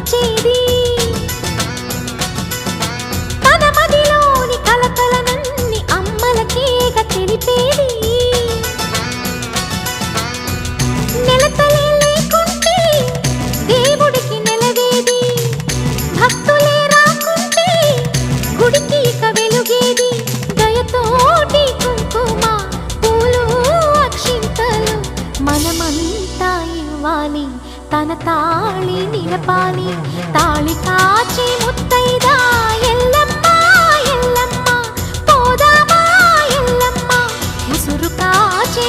పంచేది తన మదిలోని కలకలనన్ని అమ్మలకేగ తెలిపేది నెలతలే లేకుంటే దేవుడికి నెలవేది భక్తులే రాకుంటే గుడికి ఇక వెలుగేది దయతోటి కుంకుమ పూలు అక్షింతలు మనమంతా ఇవ్వాలి తన తాళి నిలపాలి తాళి కాచి ముత్తైదా ఎల్లమ్మ ఎల్లమ్మ పోదామా ఎల్లమ్మ ముసురు కాచి